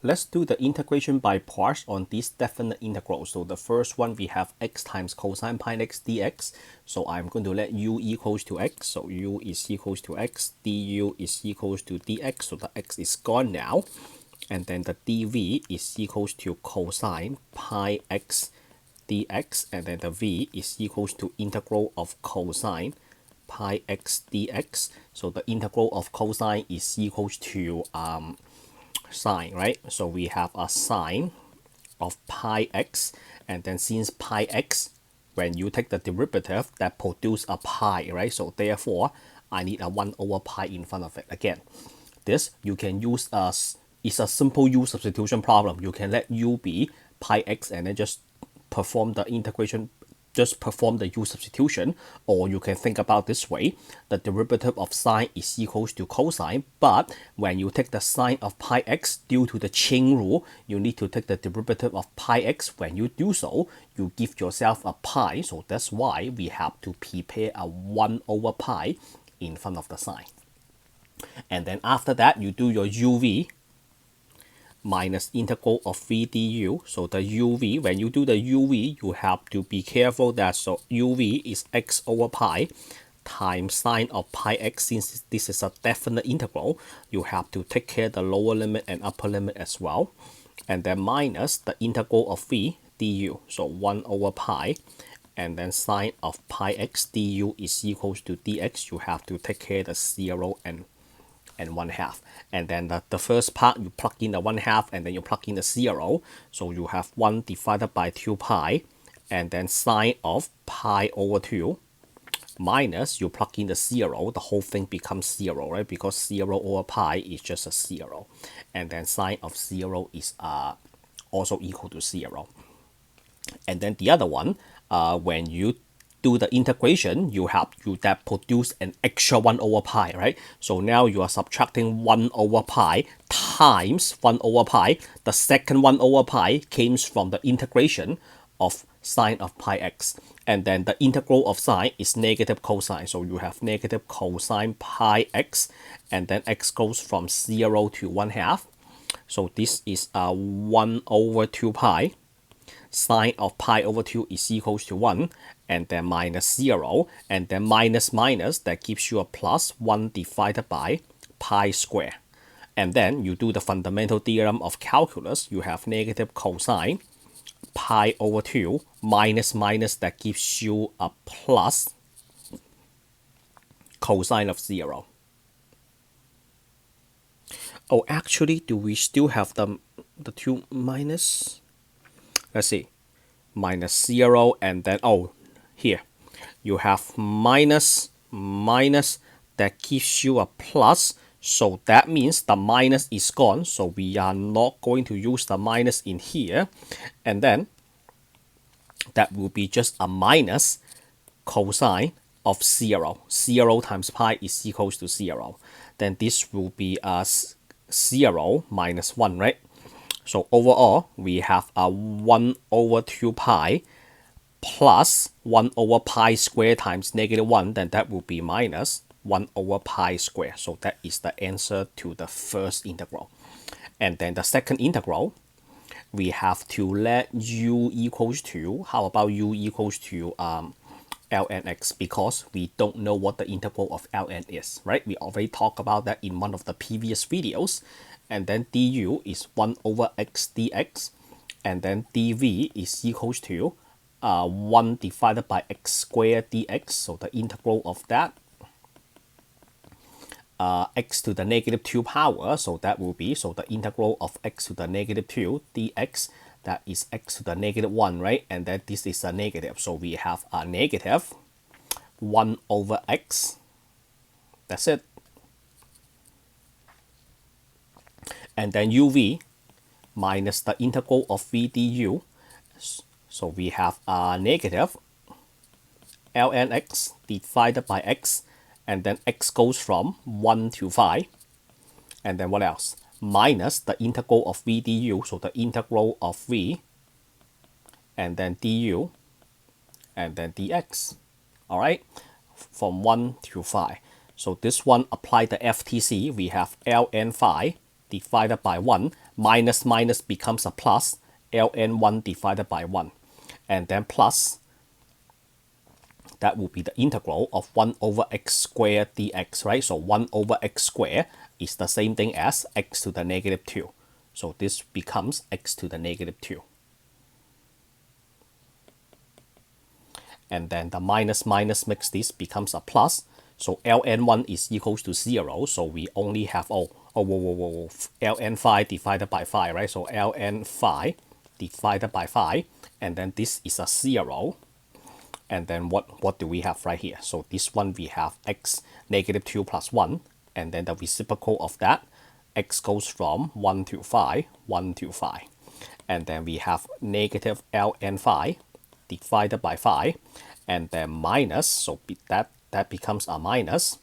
Let's do the integration by parts on this definite integral. So the first one, we have x times cosine pi x dx. So I'm going to let u equals to x. So u is equals to x, du is equals to dx. So the x is gone now. And then the dv is equals to cosine pi x dx. And then the v is equals to integral of cosine pi x dx. So the integral of cosine is equals to sine, right? So we have a sine of pi x, and then since pi x, when you take the derivative, that produce a pi, right? So therefore, I need a 1 over pi in front of it. Again, this you can use as it's a simple u substitution problem. You can let u be pi x and then just perform the integration, just perform the u substitution, or you can think about this way: the derivative of sine is equals to cosine, but when you take the sine of pi x, due to the chain rule, you need to take the derivative of pi x. When you do so, you give yourself a pi, so that's why we have to prepare a 1 over pi in front of the sine. And then after that, you do your uv minus integral of v du. So the uv, when you do the uv, you have to be careful that so uv is x over pi times sine of pi x. Since this is a definite integral, you have to take care the lower limit and upper limit as well. And then minus the integral of v du. So 1 over pi, and then sine of pi x du is equals to dx. You have to take care the 0 and 1/2. And then the first part, you plug in the 1/2 and then you plug in the 0. So you have 1 divided by 2 pi, and then sine of pi over 2 minus, you plug in the 0, the whole thing becomes 0, right? Because 0 over pi is just a 0. And then sine of 0 is also equal to 0. And then the other one, when you do the integration, you that produce an extra 1 over pi, right? So now you are subtracting 1 over pi times 1 over pi. The second 1 over pi comes from the integration of sine of pi x. And then the integral of sine is negative cosine. So you have negative cosine pi x, and then x goes from 0 to 1/2. So this is 1 over 2 pi. Sine of pi over 2 is equals to 1, and then minus 0, and then minus minus, that gives you a plus 1 divided by pi square. And then you do the fundamental theorem of calculus. You have negative cosine pi over 2 minus minus, that gives you a plus cosine of 0. Oh, actually, do we still have the 2 minus? Let's see, minus 0, and then here you have minus minus, that gives you a plus. So that means the minus is gone, so we are not going to use the minus in here. And then that will be just a minus cosine of 0. 0 times pi is equals to 0. Then this will be 0 minus 1, right? So overall, we have a 1 over 2 pi plus 1 over pi square times negative 1, then that will be minus 1 over pi square. So that is the answer to the first integral. And then the second integral, we have to let u equals to, how about u equals to ln x, because we don't know what the integral of ln is, right? We already talked about that in one of the previous videos. And then du is 1 over x dx, and then dv is equals to 1 divided by x squared dx. So the integral of that, x to the negative 2 power, so that will be, so the integral of x to the negative 2 dx, that is x to the negative 1, right? And then this is a negative, so we have a negative 1 over x. That's it. And then uv minus the integral of v du. So we have a negative ln x divided by x, and then x goes from 1 to 5. And then what else? Minus the integral of v du. So the integral of v, and then du, and then dx. All right, from 1 to 5. So this one, apply the FTC. We have ln phi divided by 1, minus minus becomes a plus, ln1 divided by 1, and then plus, that will be the integral of 1 over x squared dx, right? So 1 over x squared is the same thing as x to the negative 2. So this becomes x to the negative 2. And then the minus minus makes this becomes a plus. So ln1 is equals to 0. So we only have, ln phi divided by phi, right? So ln phi divided by phi. And then this is a 0. And then what do we have right here? So this one we have x negative 2 plus 1. And then the reciprocal of that, x goes from 1 to phi, 1 to phi. And then we have negative ln phi divided by phi. And then minus, so that becomes a minus.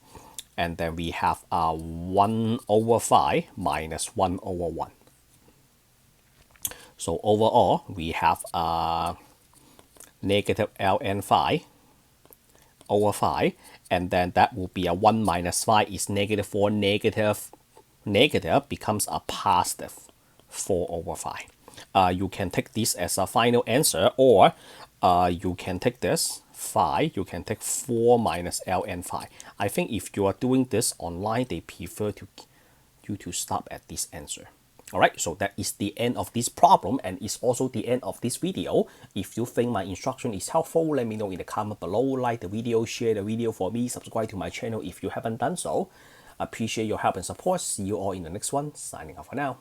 And then we have 1 over phi minus 1 over 1. So overall, we have negative ln phi over phi, and then that will be a 1 minus phi is negative 4, negative becomes a positive 4 over phi. You can take this as a final answer, or you can take this phi, you can take 4 minus ln phi. I think if you are doing this online, they prefer you to stop at this answer. Alright, so that is the end of this problem, and it's also the end of this video. If you think my instruction is helpful, let me know in the comment below. Like the video, share the video for me, subscribe to my channel if you haven't done so. Appreciate your help and support. See you all in the next one. Signing off for now.